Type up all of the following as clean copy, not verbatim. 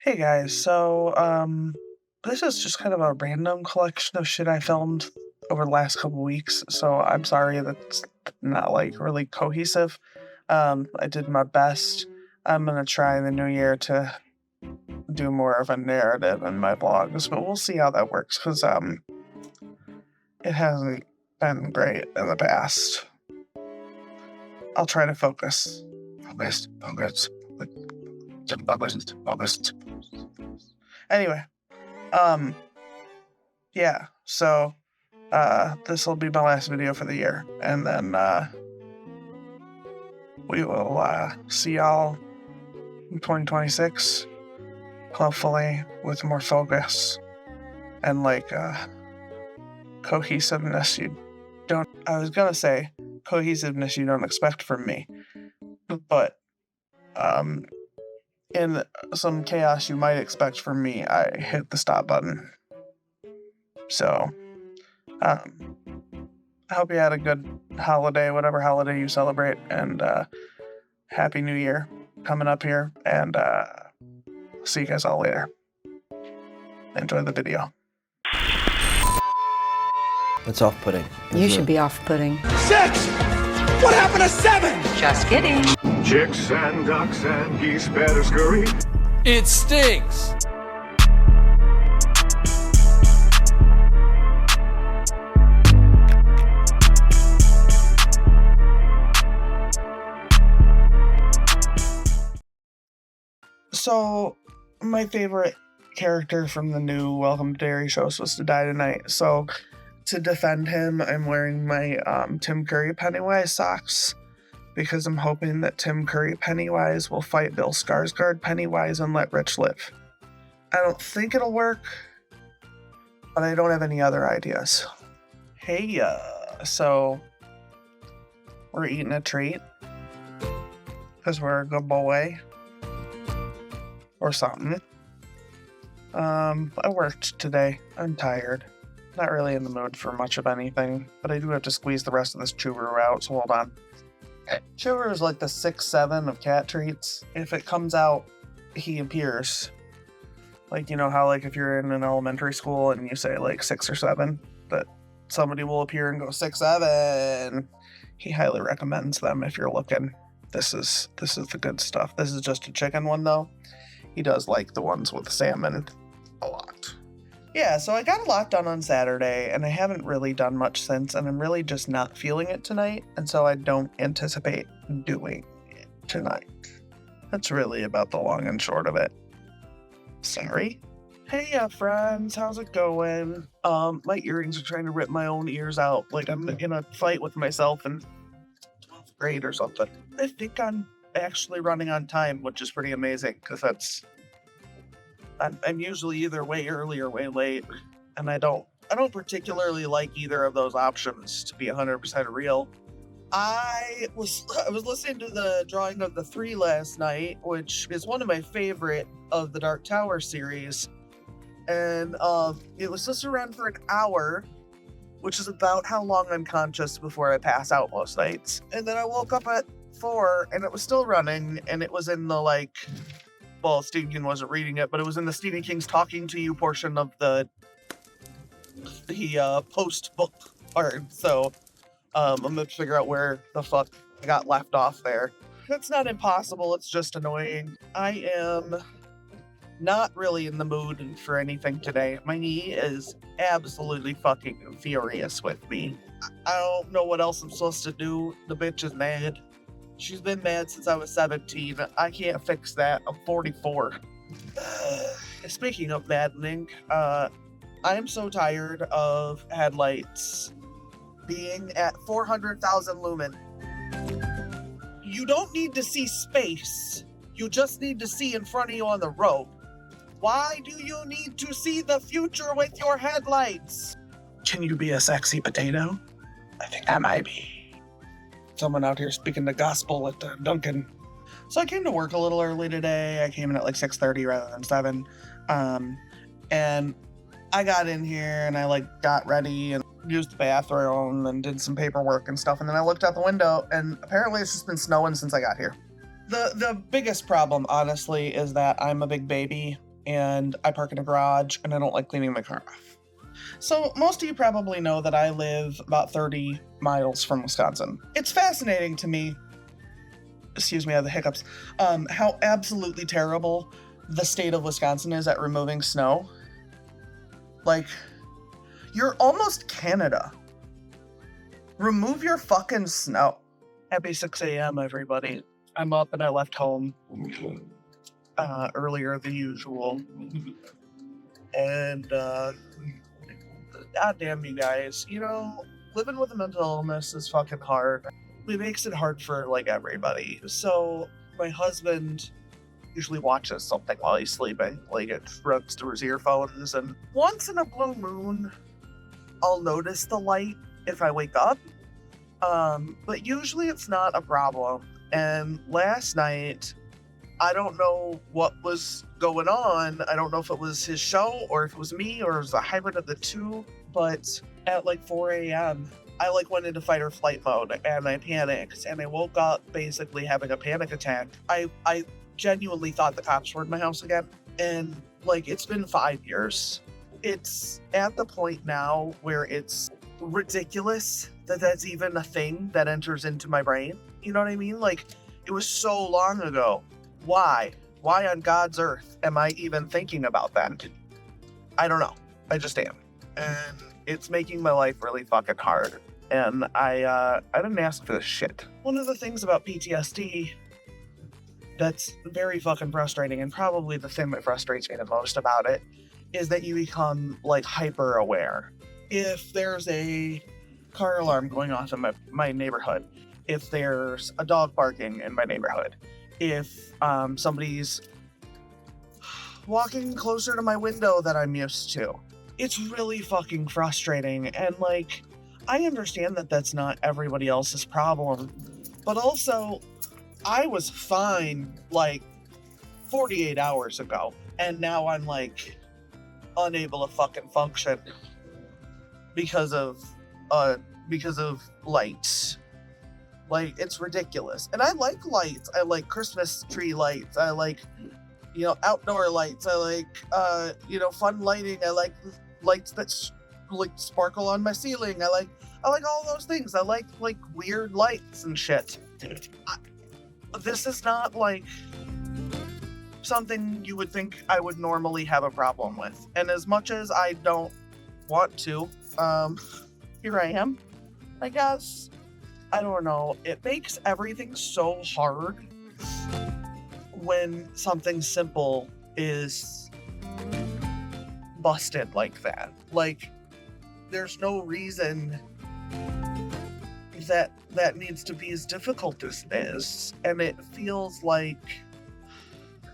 Hey guys, this is just kind of a random collection of shit I filmed over the last couple weeks, so I'm sorry that's not like really cohesive. I did my best. I'm gonna try in the new year to do more of a narrative in my blogs, but we'll see how that works because it hasn't been great in the past. I'll try to focus. Focus. Anyway, yeah, so this will be my last video for the year, and then we will see y'all in 2026, hopefully with more focus and cohesiveness I was gonna say cohesiveness you don't expect from me, but in some chaos you might expect from me, I hit the stop button. So I hope you had a good holiday, whatever holiday you celebrate, and Happy New Year coming up here, and see you guys all later. Enjoy the video. That's off-putting. You should be off-putting. 6! What happened to 7? Just kidding. Chicks and ducks and geese better scurry. It stinks! So, my favorite character from the new Welcome to Derry show is supposed to die tonight, so to defend him, I'm wearing my Tim Curry Pennywise socks, because I'm hoping that Tim Curry Pennywise will fight Bill Skarsgård Pennywise and let Rich live. I don't think it'll work, but I don't have any other ideas. Hey, so we're eating a treat, because we're a good boy, or something. I worked today. I'm tired. Not really in the mood for much of anything, but I do have to squeeze the rest of this churro out, so hold on. Churro is like the 6-7 of cat treats. If it comes out, he appears. Like, you know how like if you're in an elementary school and you say like 6 or 7, that somebody will appear and go 6-7. He highly recommends them if you're looking. This is the good stuff. This is just a chicken one though. He does like the ones with salmon a lot. Yeah, so I got a lot done on Saturday, and I haven't really done much since, and I'm really just not feeling it tonight, and so I don't anticipate doing it tonight. That's really about the long and short of it. Sorry. Hey, friends, how's it going? My earrings are trying to rip my own ears out, like I'm in a fight with myself in 12th grade or something. I think I'm actually running on time, which is pretty amazing, because I'm usually either way early or way late, and I don't particularly like either of those options, to be 100% real. I was listening to the Drawing of the Three last night, which is one of my favorite of the Dark Tower series, and it was supposed to run for an hour, which is about how long I'm conscious before I pass out most nights. And then I woke up at 4, and it was still running, and it was in the well, Stephen King wasn't reading it, but it was in the Stephen King's talking to you portion of the post-book part, so I'm gonna figure out where the fuck I got left off there. It's not impossible, it's just annoying. I am not really in the mood for anything today. My knee is absolutely fucking furious with me. I don't know what else I'm supposed to do. The bitch is mad. She's been mad since I was 17. I can't fix that. I'm 44. Speaking of maddening, I'm so tired of headlights being at 400,000 lumen. You don't need to see space. You just need to see in front of you on the road. Why do you need to see the future with your headlights? Can you be a sexy potato? I think I might be. Someone out here speaking the gospel at Dunkin'. So I came to work a little early today. I came in at 6:30 rather than 7. And I got in here and I got ready and used the bathroom and did some paperwork and stuff. And then I looked out the window and apparently it's just been snowing since I got here. The biggest problem, honestly, is that I'm a big baby and I park in a garage, and I don't like cleaning my car off. So most of you probably know that I live about 30 miles from Wisconsin. It's fascinating to me, excuse me, I have the hiccups, how absolutely terrible the state of Wisconsin is at removing snow. Like, you're almost Canada. Remove your fucking snow. Happy 6 a.m., everybody. I'm up and I left home earlier than usual. And, goddamn you guys, you know, living with a mental illness is fucking hard. It makes it hard for, like, everybody. So, my husband usually watches something while he's sleeping. Like, it runs through his earphones, and once in a blue moon, I'll notice the light if I wake up. But usually it's not a problem. And last night, I don't know what was going on. I don't know if it was his show or if it was me or it was a hybrid of the two. But at like 4 a.m., I like went into fight or flight mode and I panicked and I woke up basically having a panic attack. I genuinely thought the cops were in my house again. And like, it's been 5 years. It's at the point now where it's ridiculous that that's even a thing that enters into my brain. You know what I mean? Like, it was so long ago. Why? Why on God's earth am I even thinking about that? I don't know. I just am. And it's making my life really fucking hard. And I didn't ask for this shit. One of the things about PTSD that's very fucking frustrating, and probably the thing that frustrates me the most about it, is that you become, like, hyper aware. If there's a car alarm going off in my neighborhood, if there's a dog barking in my neighborhood, if somebody's walking closer to my window than I'm used to, it's really fucking frustrating. And, like, I understand that that's not everybody else's problem, but also, I was fine, like, 48 hours ago, and now I'm, like, unable to fucking function because of lights. Like, it's ridiculous. And I like lights. I like Christmas tree lights. I like, you know, outdoor lights. I like, you know, fun lighting. I like lights that like sparkle on my ceiling. I like all those things. I like weird lights and shit. This is not like something you would think I would normally have a problem with. And as much as I don't want to, here I am, I guess. I don't know. It makes everything so hard when something simple is busted like that. Like, there's no reason that needs to be as difficult as it is. And it feels like,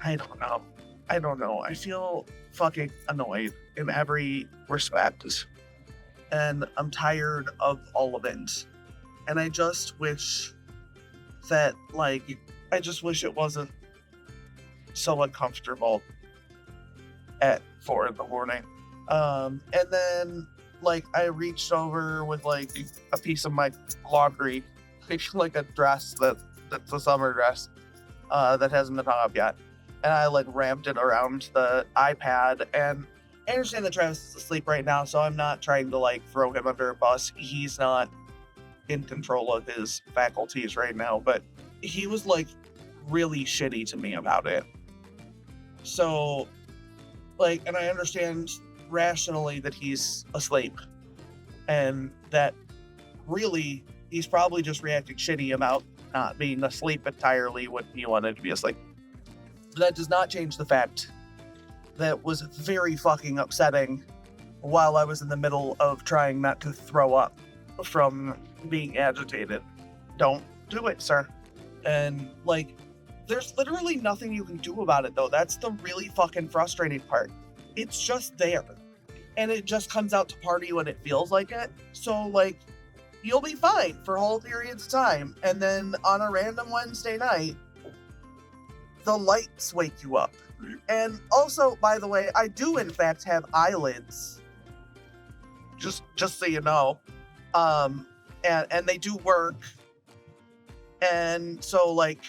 I don't know. I feel fucking annoyed in every respect. And I'm tired of all of it. And I just wish that, like, it wasn't so uncomfortable at 4 a.m. And then, like, I reached over with, like, a piece of my laundry, like a dress that's a summer dress, that hasn't been hung up yet. And I, like, rammed it around the iPad. And I understand that Travis is asleep right now, so I'm not trying to, like, throw him under a bus. He's not in control of his faculties right now, but he was, like, really shitty to me about it. So, like, and I understand rationally that he's asleep, and that really he's probably just reacting shitty about not being asleep entirely when he wanted to be asleep. That does not change the fact that was very fucking upsetting while I was in the middle of trying not to throw up from being agitated. Don't do it, sir. And, like, there's literally nothing you can do about it, though. That's the really fucking frustrating part. It's just there. And it just comes out to party when it feels like it. So, like, you'll be fine for whole periods of time. And then on a random Wednesday night, the lights wake you up. And also, by the way, I do in fact have eyelids. Just so you know. And they do work. And so, like,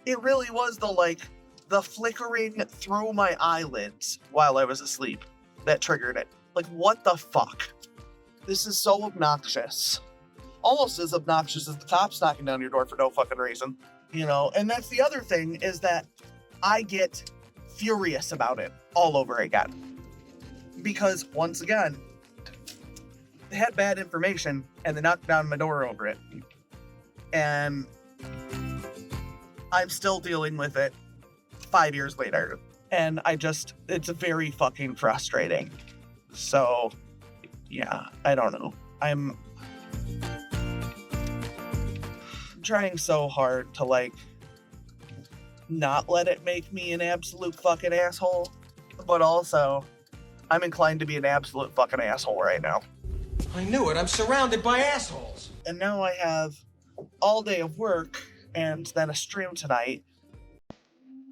it really was the, like, the flickering through my eyelids while I was asleep that triggered it. Like, what the fuck? This is so obnoxious. Almost as obnoxious as the cops knocking down your door for no fucking reason. You know, and that's the other thing, is that I get furious about it all over again. Because, once again, they had bad information, and they knocked down my door over it. And I'm still dealing with it 5 years later. And it's very fucking frustrating. So, yeah, I don't know. I'm trying so hard to, like, not let it make me an absolute fucking asshole. But also, I'm inclined to be an absolute fucking asshole right now. I knew it. I'm surrounded by assholes. And now I have all day of work and then a stream tonight.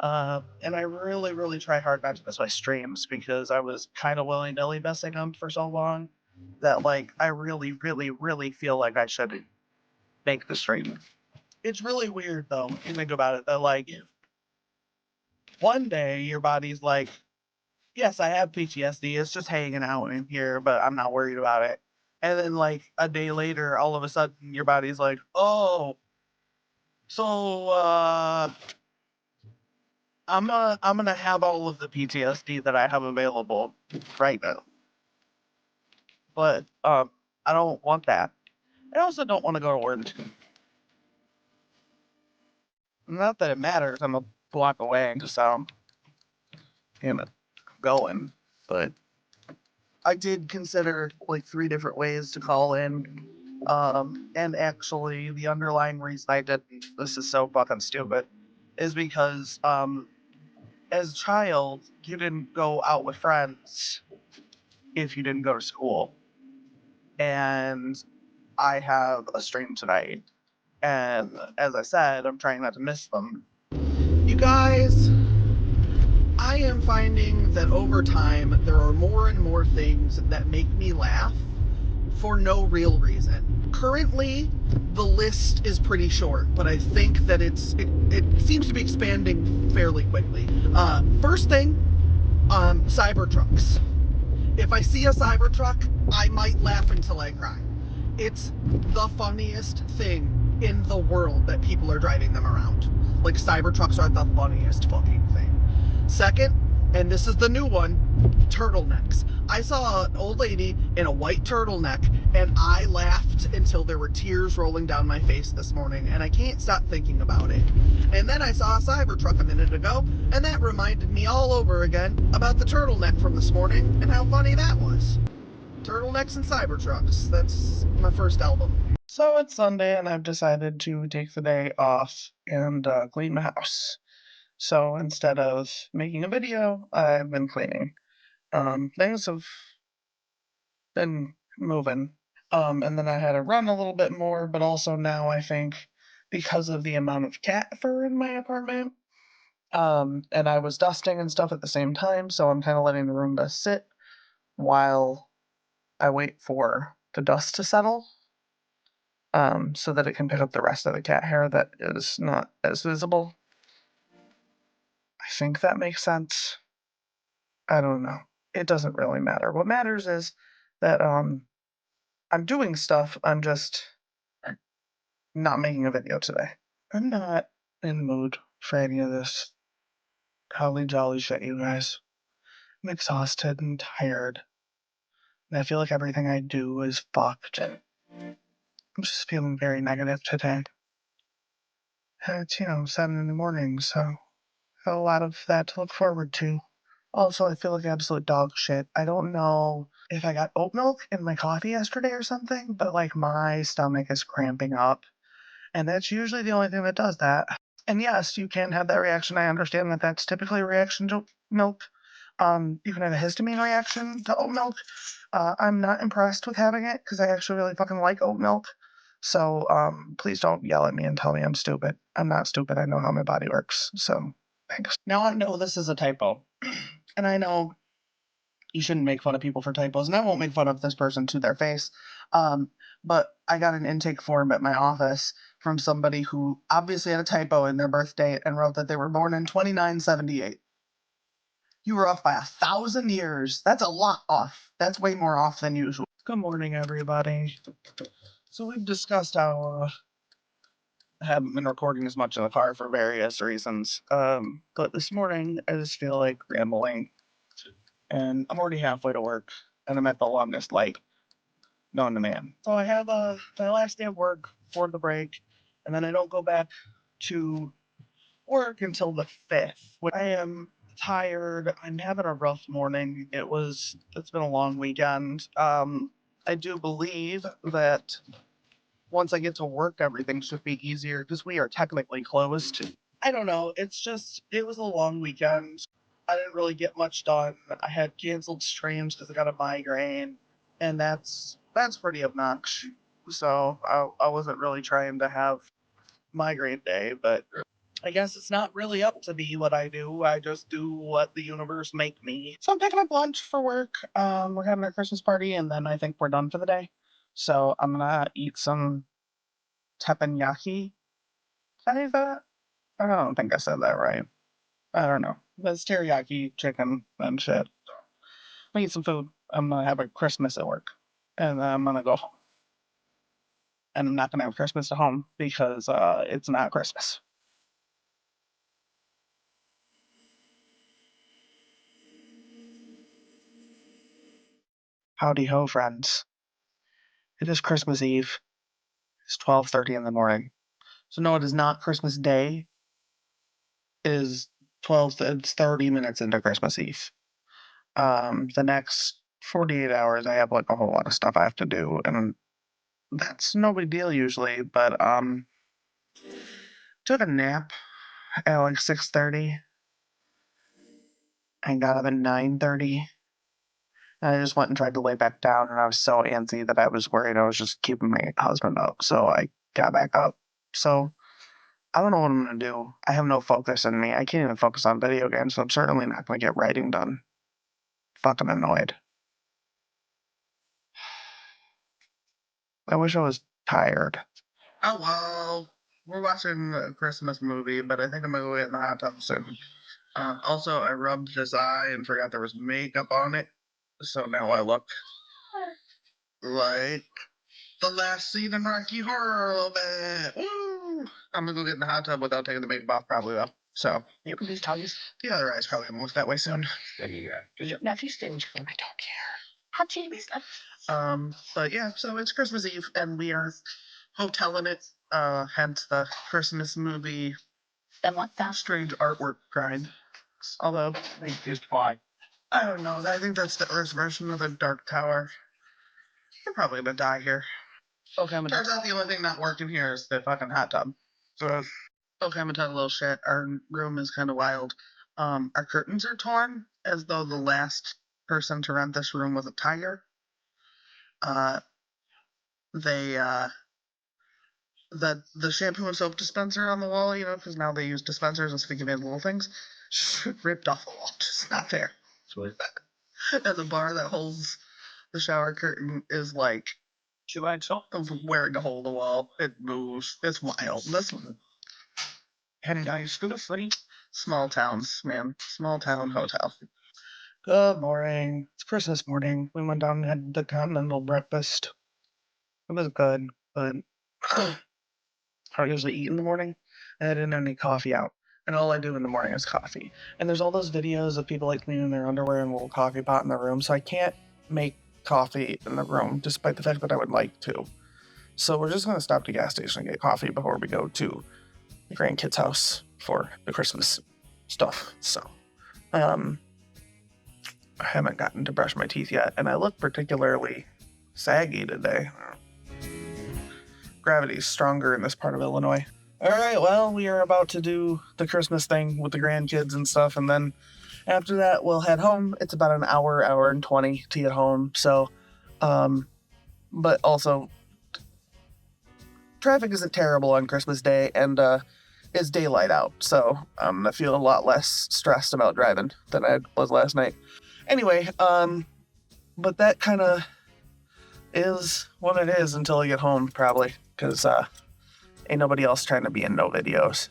And I really, really try hard not to miss my streams because I was kind of willy-nilly missing them for so long that, like, I really, really, really feel like I should make the stream. It's really weird, though, if you think about it, that, like, one day your body's like, yes, I have PTSD, it's just hanging out in here, but I'm not worried about it. And then, like, a day later, all of a sudden, your body's like, oh, so, I'm gonna have all of the PTSD that I have available right now. But, I don't want that. I also don't want to go to work. Not that it matters, I'm a block away, so, going. But I did consider, like, 3 different ways to call in. And actually, the underlying reason I didn't, this is so fucking stupid, is because, as a child, you didn't go out with friends if you didn't go to school. And I have a stream tonight. And as I said, I'm trying not to miss them. You guys, I am finding that over time, there are more and more things that make me laugh for no real reason. Currently, the list is pretty short, but I think that it seems to be expanding fairly quickly. First thing, Cybertrucks. If I see a Cybertruck, I might laugh until I cry. It's the funniest thing in the world that people are driving them around. Like, Cybertrucks are the funniest fucking thing. Second, and this is the new one, turtlenecks. I saw an old lady in a white turtleneck, and I laughed until there were tears rolling down my face this morning, and I can't stop thinking about it. And then I saw a Cybertruck a minute ago, and that reminded me all over again about the turtleneck from this morning and how funny that was. Turtlenecks and Cybertrucks. That's my first album. So it's Sunday, and I've decided to take the day off and clean my house. So instead of making a video, I've been cleaning. Things have been moving. And then I had to run a little bit more, but also now I think because of the amount of cat fur in my apartment, and I was dusting and stuff at the same time, so I'm kind of letting the Roomba sit while I wait for the dust to settle, so that it can pick up the rest of the cat hair that is not as visible. I think that makes sense. I don't know. It doesn't really matter. What matters is that I'm doing stuff. I'm just not making a video today. I'm not in the mood for any of this holly jolly shit, you guys. I'm exhausted and tired. And I feel like everything I do is fucked. I'm just feeling very negative today. And it's, 7 in the morning, so got a lot of that to look forward to. Also, I feel like absolute dog shit. I don't know if I got oat milk in my coffee yesterday or something, but, like, my stomach is cramping up. And that's usually the only thing that does that. And yes, you can have that reaction. I understand that that's typically a reaction to milk. You can have a histamine reaction to oat milk. I'm not impressed with having it because I actually really fucking like oat milk. So, please don't yell at me and tell me I'm stupid. I'm not stupid. I know how my body works. So, thanks. Now I know this is a typo. And I know, you shouldn't make fun of people for typos, and I won't make fun of this person to their face. But I got an intake form at my office from somebody who obviously had a typo in their birth date and wrote that they were born in 2978. You were off by 1,000 years. That's a lot off. That's way more off than usual. Good morning, everybody. So we've discussed how I haven't been recording as much in the car for various reasons. But this morning I just feel like rambling, and I'm already halfway to work, and I'm at the longest light known to man. So I have my last day of work for the break, and then I don't go back to work until the 5th. I am tired. I'm having a rough morning. It's been a long weekend. I do believe that once I get to work, everything should be easier because we are technically closed. I don't know. It was a long weekend. I didn't really get much done. I had canceled streams because I got a migraine, and that's pretty obnoxious. So I wasn't really trying to have migraine day, but I guess it's not really up to me what I do. I just do what the universe make me. So I'm picking up lunch for work. We're having a Christmas party, and then I think we're done for the day. So I'm gonna eat some teppanyaki. Did I say that? I don't think I said that right. I don't know. It's teriyaki chicken and shit. I'm gonna eat some food. I'm gonna have a Christmas at work, and then I'm gonna go home. And I'm not gonna have Christmas at home because it's not Christmas. Howdy ho, friends. It is Christmas Eve. It's 12:30 in the morning. So no, it is not Christmas Day. It is it's 30 minutes into Christmas Eve. The next 48 hours I have like a whole lot of stuff I have to do, and that's no big deal usually, but took a nap at like 6:30 and got up at 9:30. And I just went and tried to lay back down, and I was so antsy that I was worried I was just keeping my husband up, so I got back up. So I don't know what I'm gonna do. I have no focus in me. I can't even focus on video games, so I'm certainly not gonna get writing done. Fucking annoyed. I wish I was tired. Oh well. We're watching a Christmas movie, but I think I'm gonna go get in the hot tub soon. Also, I rubbed his eye and forgot there was makeup on it, so now I look like the last scene in Rocky Horror a little bit. Woo! I'm gonna go get in the hot tub without taking the makeup off, probably though. So you can just tell you. The other eye's probably gonna look that way soon. Now if you stage I don't care. Hot chili stuff. But yeah, so it's Christmas Eve and we are hoteling it. Hence the Christmas movie. Then what that strange artwork grind. Although they just fly. I don't know. I think that's the Earth's version of the Dark Tower. You're probably gonna die here. Okay, turns out the only thing not working here is the fucking hot tub. So, okay, I'm gonna talk a little shit. Our room is kind of wild. Our curtains are torn, as though the last person to rent this room was a tiger. They the shampoo and soap dispenser on the wall, because now they use dispensers instead of little things, ripped off the wall, just not there. It's really bad. And the bar that holds the shower curtain is like 2 inches wearing a hole in the wall. It moves. It's wild. This one. Heading down to the city. Small towns, man. Small town hotel. Good morning. It's Christmas morning. We went down and had the continental breakfast. It was good, but I usually eat in the morning, and I didn't have any coffee out. And all I do in the morning is coffee. And there's all those videos of people like cleaning their underwear in a little coffee pot in their room, so I can't make coffee in the room, despite the fact that I would like to. So we're just going to stop at the gas station and get coffee before we go to the grandkids' house for the Christmas stuff. So, I haven't gotten to brush my teeth yet, and I look particularly saggy today. Gravity's stronger in this part of Illinois. Alright, well, we are about to do the Christmas thing with the grandkids and stuff, and then after that, we'll head home. It's about an hour and 20 to get home, so, but also, traffic isn't terrible on Christmas Day, and, it's daylight out, so I'm gonna feel a lot less stressed about driving than I was last night. Anyway, but that kind of is what it is until I get home, probably, because ain't nobody else trying to be in no videos,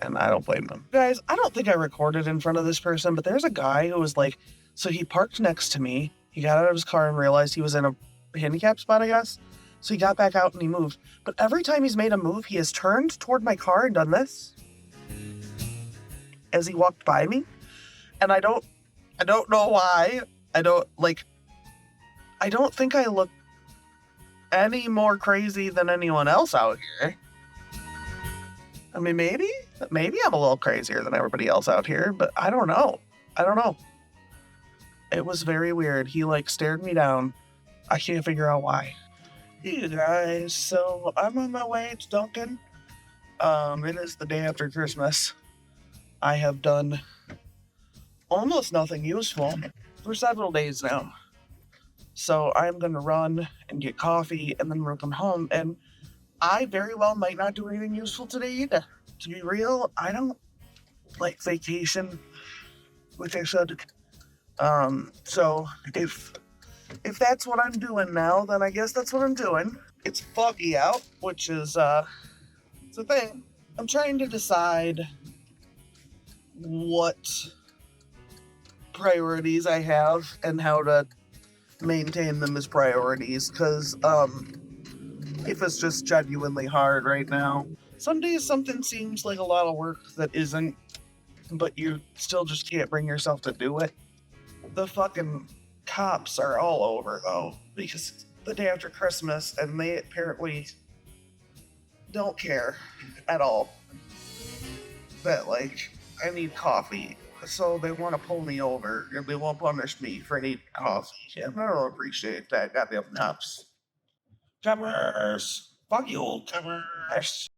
and I don't blame them. Guys, I don't think I recorded in front of this person, but there's a guy who was like, so he parked next to me, he got out of his car and realized he was in a handicap spot, I guess, so he got back out and he moved, but every time he's made a move, he has turned toward my car and done this as he walked by me, and I don't know why. I don't think I look any more crazy than anyone else out here. I mean, maybe I'm a little crazier than everybody else out here, but I don't know. It was very weird. He stared me down. I can't figure out why. Hey guys, so I'm on my way to Dunkin'. It is the day after Christmas. I have done almost nothing useful for several days now. So I'm going to run and get coffee, and then we'll come home. And I very well might not do anything useful today either. To be real, I don't like vacation, which I should. So if that's what I'm doing now, then I guess that's what I'm doing. It's foggy out, which is it's a thing. I'm trying to decide what priorities I have and how to maintain them as priorities, because if it's just genuinely hard right now. Some days something seems like a lot of work that isn't, but you still just can't bring yourself to do it. The fucking cops are all over though, because the day after Christmas, and they apparently don't care at all that I need coffee. So they want to pull me over, and they won't punish me for needing coffee. And I don't appreciate that. Goddamn cops. Commerce. Fuck you, old commerce.